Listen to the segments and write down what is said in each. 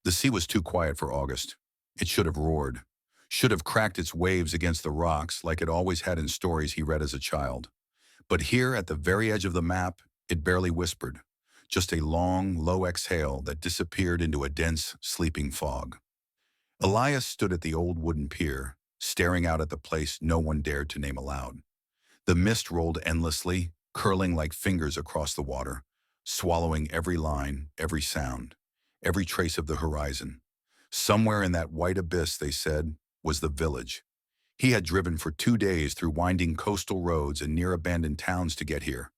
The sea was too quiet for August. It should have roared, should have cracked its waves against the rocks like it always had in stories he read as a child. But here, at the very edge of the map, it barely whispered, just a long, low exhale that disappeared into a dense, sleeping fog. Elias stood at the old wooden pier, staring out at the place no one dared to name aloud. The mist rolled endlessly, curling like fingers across the water, swallowing every line, every sound, every trace of the horizon. Somewhere in that white abyss, they said, was the village. He had driven for 2 days through winding coastal roads and near abandoned towns to get here.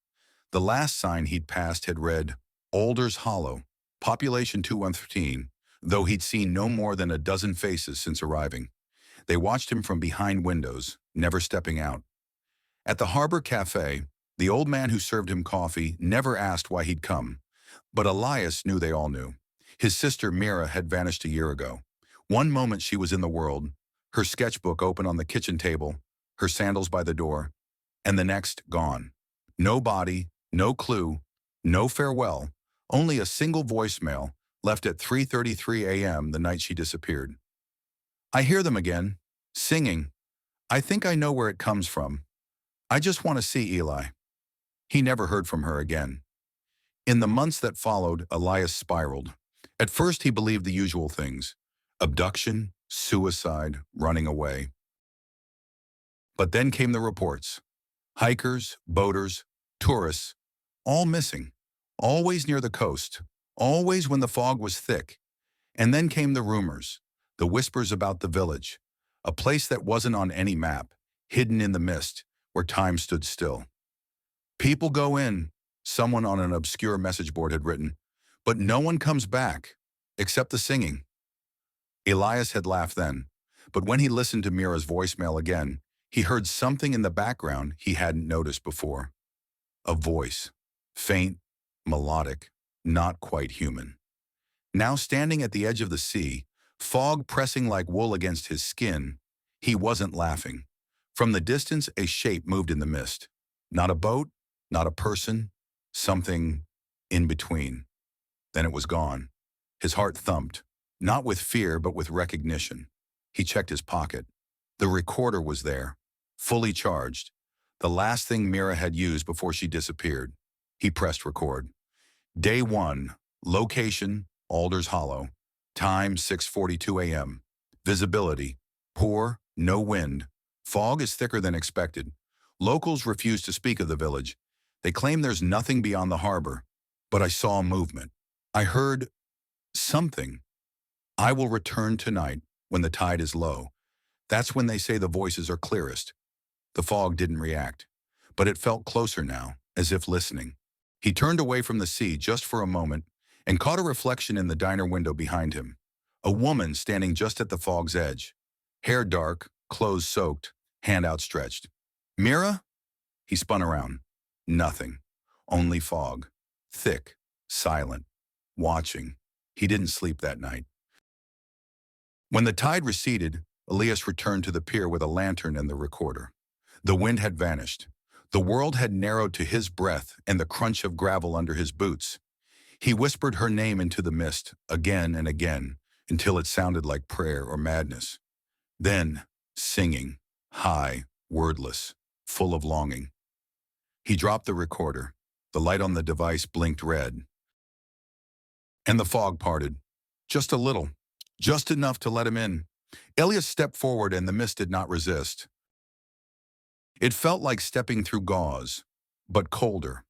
The last sign he'd passed had read, Alder's Hollow, population 213, though he'd seen no more than a dozen faces since arriving. They watched him from behind windows, never stepping out. At the harbor cafe, the old man who served him coffee never asked why he'd come. But Elias knew they all knew. His sister Mira had vanished a year ago. One moment she was in the world, her sketchbook open on the kitchen table, her sandals by the door, and the next gone. No body, no clue, no farewell, only a single voicemail left at 3:33 a.m. the night she disappeared. I hear them again, singing. I think I know where it comes from. I just want to see Eli. He never heard from her again. In the months that followed, Elias spiraled. At first he believed the usual things: abduction, suicide, running away. But then came the reports. Hikers, boaters, tourists, all missing, always near the coast, always when the fog was thick. And then came the rumors, the whispers about the village, a place that wasn't on any map, hidden in the mist, where time stood still. People go in, someone on an obscure message board had written, but no one comes back, except the singing. Elias had laughed then, but when he listened to Mira's voicemail again, he heard something in the background he hadn't noticed before. A voice, faint, melodic, not quite human. Now standing at the edge of the sea, fog pressing like wool against his skin, he wasn't laughing. From the distance, a shape moved in the mist. Not a boat, not a person, something in between. Then it was gone. His heart thumped, not with fear but with recognition. He checked his pocket. The recorder was there, fully charged, the last thing Mira had used before she disappeared. He pressed record. Day 1, location, Alder's Hollow, time 6:42 a.m. Visibility, poor, no wind. Fog is thicker than expected. Locals refuse to speak of the village. They claim there's nothing beyond the harbor. But I saw movement. I heard something. I will return tonight when the tide is low. That's when they say the voices are clearest. The fog didn't react, but it felt closer now, as if listening. He turned away from the sea just for a moment and caught a reflection in the diner window behind him. A woman standing just at the fog's edge. Hair dark, clothes soaked, hand outstretched. Mira? He spun around. Nothing. Only fog. Thick, silent, watching. He didn't sleep that night. When the tide receded, Elias returned to the pier with a lantern and the recorder. The wind had vanished. The world had narrowed to his breath and the crunch of gravel under his boots. He whispered her name into the mist, again and again, until it sounded like prayer or madness. Then, singing, high, wordless, full of longing. He dropped the recorder. The light on the device blinked red. And the fog parted. Just a little. Just enough to let him in. Elias stepped forward and the mist did not resist. It felt like stepping through gauze, but colder.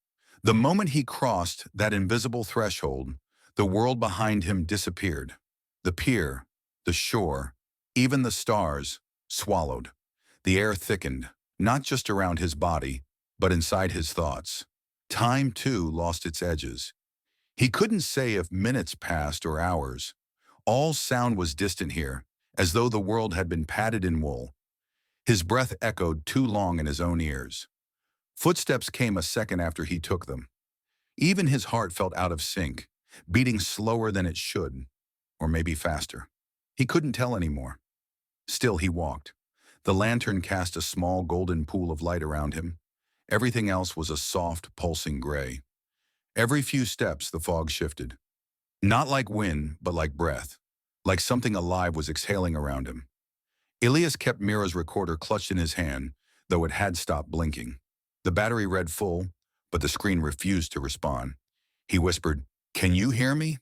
The moment he crossed that invisible threshold, the world behind him disappeared. The pier, the shore, even the stars, swallowed. The air thickened, not just around his body, but inside his thoughts. Time, too, lost its edges. He couldn't say if minutes passed or hours. All sound was distant here, as though the world had been padded in wool. His breath echoed too long in his own ears. Footsteps came a second after he took them. Even his heart felt out of sync, beating slower than it should, or maybe faster. He couldn't tell anymore. Still he walked. The lantern cast a small golden pool of light around him. Everything else was a soft, pulsing gray. Every few steps the fog shifted. Not like wind, but like breath. like something alive was exhaling around him. Elias kept Mira's recorder clutched in his hand, though it had stopped blinking. The battery read full, but the screen refused to respond. He whispered, "Can you hear me?"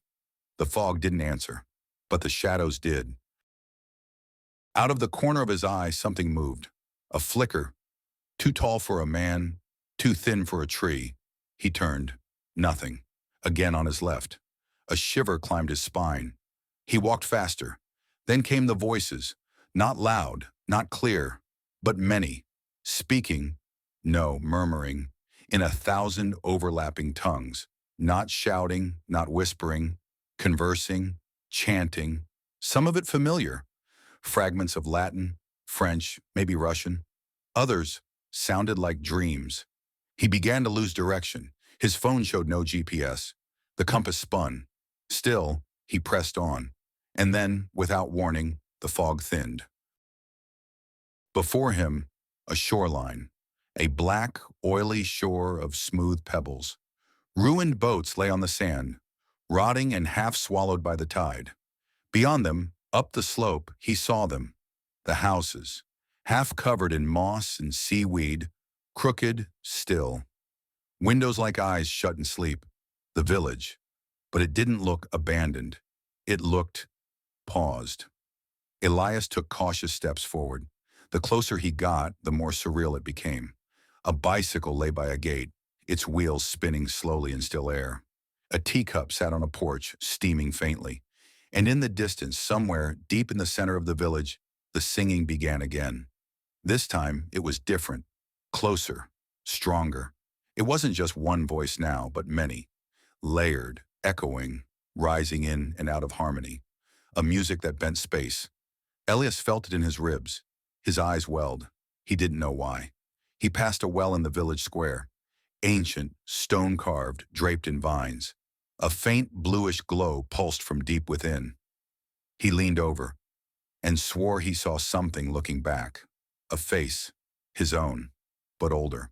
The fog didn't answer, but the shadows did. Out of the corner of his eye, something moved. A flicker, too tall for a man, too thin for a tree. He turned. Nothing. Again on his left. A shiver climbed his spine. He walked faster. Then came the voices, not loud, not clear, but many, speaking, no, murmuring, in 1,000 overlapping tongues, not shouting, not whispering, conversing, chanting, some of it familiar, fragments of Latin, French, maybe Russian. Others sounded like dreams. He began to lose direction. His phone showed no GPS. The compass spun. Still, he pressed on. And then, without warning, the fog thinned. Before him, a shoreline, a black, oily shore of smooth pebbles. Ruined boats lay on the sand, rotting and half swallowed by the tide. Beyond them, up the slope, he saw them, the houses, half covered in moss and seaweed, crooked, still. Windows like eyes shut in sleep, the village. But it didn't look abandoned. It looked paused. Elias took cautious steps forward. The closer he got, the more surreal it became. A bicycle lay by a gate, its wheels spinning slowly in still air. A teacup sat on a porch, steaming faintly. And in the distance, somewhere deep in the center of the village, the singing began again. This time, it was different, closer, stronger. It wasn't just one voice now, but many, layered, echoing, rising in and out of harmony. A music that bent space. Elias felt it in his ribs. His eyes welled. He didn't know why. He passed a well in the village square. Ancient, stone-carved, draped in vines. A faint bluish glow pulsed from deep within. He leaned over and swore he saw something looking back. A face, his own, but older.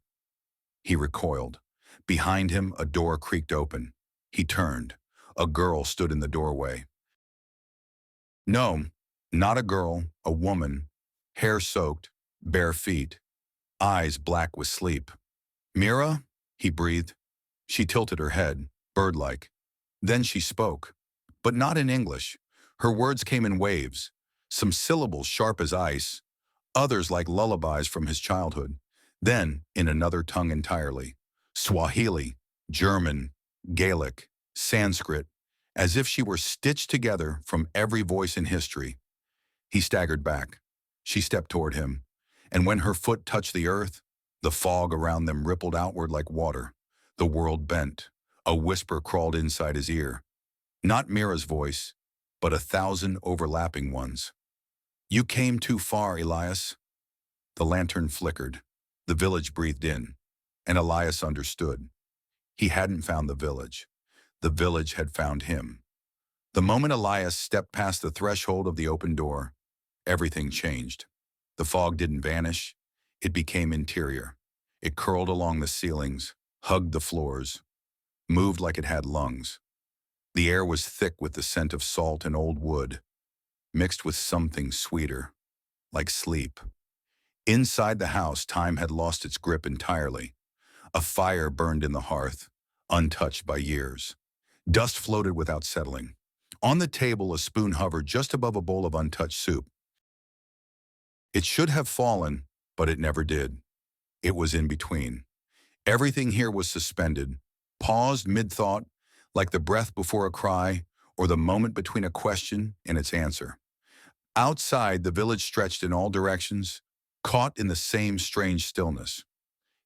He recoiled. Behind him, a door creaked open. He turned. A girl stood in the doorway. No, not a girl, a woman, hair soaked, bare feet, eyes black with sleep. "Mira?" he breathed. She tilted her head, bird-like. Then she spoke, but not in English. Her words came in waves, some syllables sharp as ice, others like lullabies from his childhood. Then, in another tongue entirely, Swahili, German, Gaelic, Sanskrit, as if she were stitched together from every voice in history. He staggered back. She stepped toward him, and when her foot touched the earth, the fog around them rippled outward like water. The world bent. A whisper crawled inside his ear. Not Mira's voice, but 1,000 overlapping ones. "You came too far, Elias." The lantern flickered. The village breathed in, and Elias understood. He hadn't found the village. The village had found him. The moment Elias stepped past the threshold of the open door, everything changed. The fog didn't vanish. It became interior. It curled along the ceilings, hugged the floors, moved like it had lungs. The air was thick with the scent of salt and old wood, mixed with something sweeter, like sleep. Inside the house, time had lost its grip entirely. A fire burned in the hearth, untouched by years. Dust floated without settling. On the table, a spoon hovered just above a bowl of untouched soup. It should have fallen, but it never did. It was in between. Everything here was suspended, paused mid-thought, like the breath before a cry or the moment between a question and its answer. Outside, the village stretched in all directions, caught in the same strange stillness.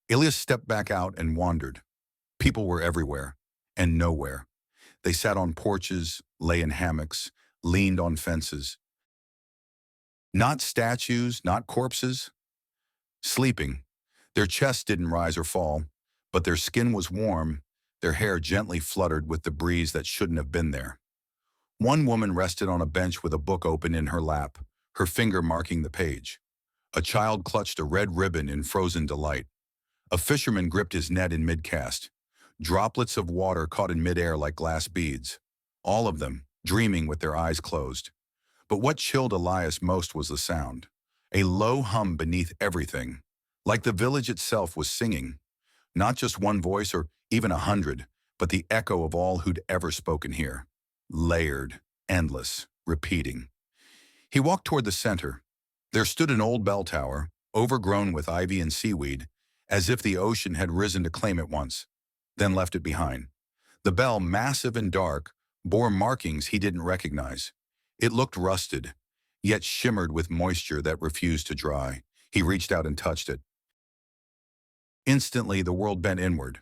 Elias stepped back out and wandered. People were everywhere and nowhere. They sat on porches, lay in hammocks, leaned on fences. Not statues, not corpses. Sleeping. Their chests didn't rise or fall, but their skin was warm, their hair gently fluttered with the breeze that shouldn't have been there. One woman rested on a bench with a book open in her lap, her finger marking the page. A child clutched a red ribbon in frozen delight. A fisherman gripped his net in mid-cast. Droplets of water caught in midair like glass beads. All of them, dreaming with their eyes closed. But what chilled Elias most was the sound. A low hum beneath everything, like the village itself was singing. Not just one voice or even 100, but the echo of all who'd ever spoken here. Layered, endless, repeating. He walked toward the center. There stood an old bell tower, overgrown with ivy and seaweed, as if the ocean had risen to claim it once, then left it behind. The bell, massive and dark, bore markings he didn't recognize. It looked rusted, yet shimmered with moisture that refused to dry. He reached out and touched it. Instantly, the world bent inward.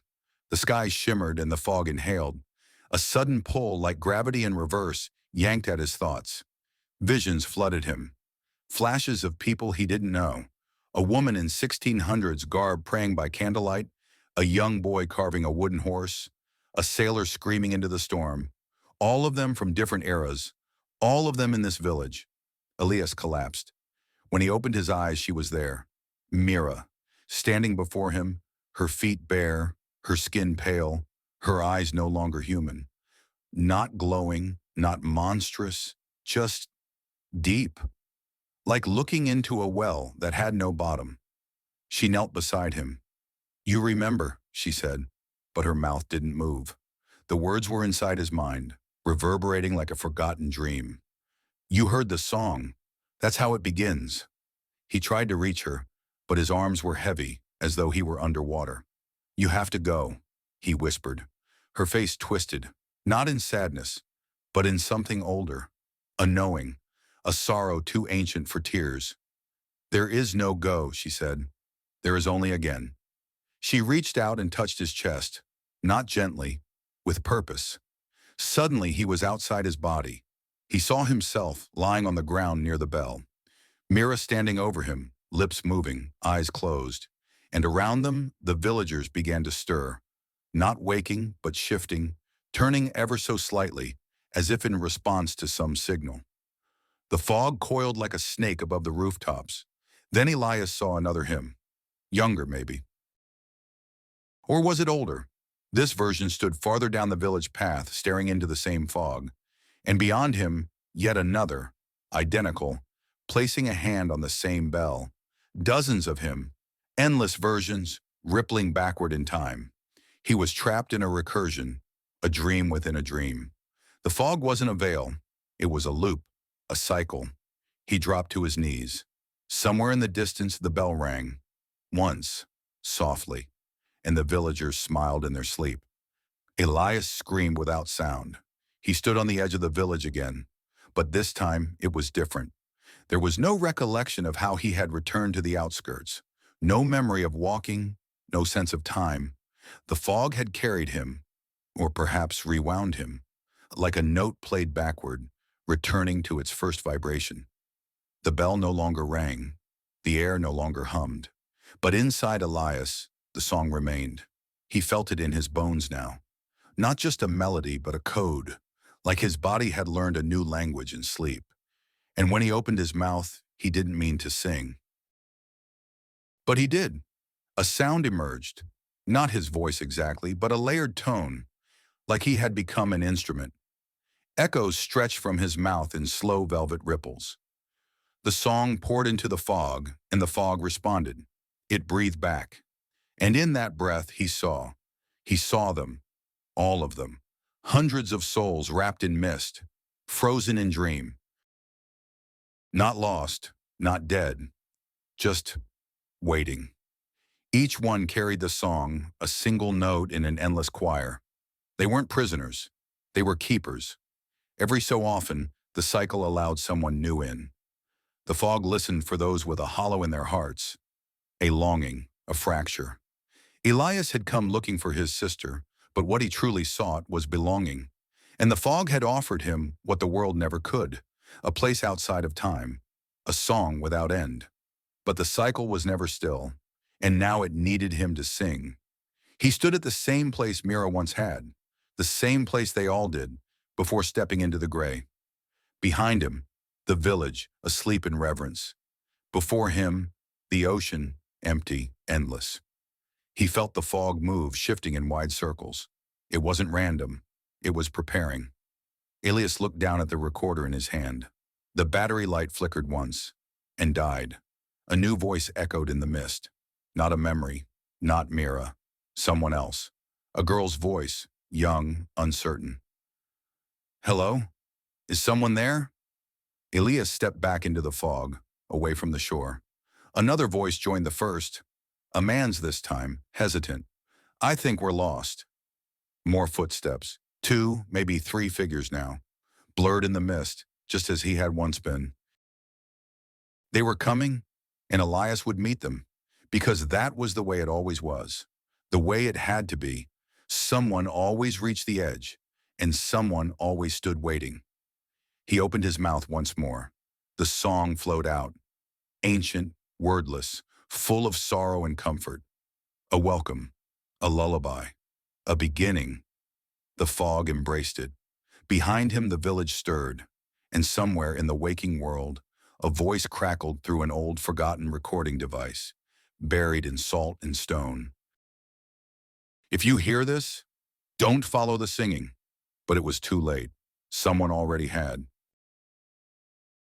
The sky shimmered and the fog inhaled. A sudden pull, like gravity in reverse, yanked at his thoughts. Visions flooded him. Flashes of people he didn't know. A woman in 1600s garb praying by candlelight, a young boy carving a wooden horse, a sailor screaming into the storm. All of them from different eras, all of them in this village. Elias collapsed. When he opened his eyes, she was there. Mira, standing before him, her feet bare, her skin pale, her eyes no longer human. Not glowing, not monstrous, just deep. Like looking into a well that had no bottom. She knelt beside him. "You remember," she said, but her mouth didn't move. The words were inside his mind, reverberating like a forgotten dream. "You heard the song. That's how it begins." He tried to reach her, but his arms were heavy, as though he were underwater. "You have to go," he whispered. Her face twisted, not in sadness, but in something older, a knowing, a sorrow too ancient for tears. "There is no go," she said. "There is only again." She reached out and touched his chest, not gently, with purpose. Suddenly he was outside his body. He saw himself lying on the ground near the bell. Mira standing over him, lips moving, eyes closed. And around them, the villagers began to stir, not waking, but shifting, turning ever so slightly, as if in response to some signal. The fog coiled like a snake above the rooftops. Then Elias saw another him. Younger, maybe. Or was it older? This version stood farther down the village path, staring into the same fog. And beyond him, yet another, identical, placing a hand on the same bell. Dozens of him, endless versions, rippling backward in time. He was trapped in a recursion, a dream within a dream. The fog wasn't a veil. It was a loop, a cycle. He dropped to his knees. Somewhere in the distance, the bell rang. Once, softly, and the villagers smiled in their sleep. Elias screamed without sound. He stood on the edge of the village again, but this time it was different. There was no recollection of how he had returned to the outskirts, no memory of walking, no sense of time. The fog had carried him, or perhaps rewound him, like a note played backward, returning to its first vibration. The bell no longer rang, the air no longer hummed, but inside Elias, the song remained. He felt it in his bones now. Not just a melody, but a code, like his body had learned a new language in sleep. And when he opened his mouth, he didn't mean to sing. But he did. A sound emerged, not his voice exactly, but a layered tone, like he had become an instrument. Echoes stretched from his mouth in slow velvet ripples. The song poured into the fog, and the fog responded. It breathed back. And in that breath, he saw them, all of them, hundreds of souls wrapped in mist, frozen in dream. Not lost, not dead, just waiting. Each one carried the song, a single note in an endless choir. They weren't prisoners, they were keepers. Every so often, the cycle allowed someone new in. The fog listened for those with a hollow in their hearts, a longing, a fracture. Elias had come looking for his sister, but what he truly sought was belonging. And the fog had offered him what the world never could, a place outside of time, a song without end. But the cycle was never still, and now it needed him to sing. He stood at the same place Mira once had, the same place they all did, before stepping into the gray. Behind him, the village, asleep in reverence. Before him, the ocean, empty, endless. He felt the fog move, shifting in wide circles. It wasn't random. It was preparing. Elias looked down at the recorder in his hand. The battery light flickered once and died. A new voice echoed in the mist. Not a memory, not Mira, someone else. A girl's voice, young, uncertain. Hello? Is someone there? Elias stepped back into the fog, away from the shore. Another voice joined the first. A man's this time, hesitant. I think we're lost. More footsteps. Two, maybe three figures now. Blurred in the mist, just as he had once been. They were coming, and Elias would meet them, because that was the way it always was, the way it had to be. Someone always reached the edge, and someone always stood waiting. He opened his mouth once more. The song flowed out, ancient, wordless, full of sorrow and comfort. A welcome, a lullaby, a beginning. The fog embraced it. Behind him the village stirred, and somewhere in the waking world, a voice crackled through an old forgotten recording device, buried in salt and stone. If you hear this, don't follow the singing. But it was too late. Someone already had.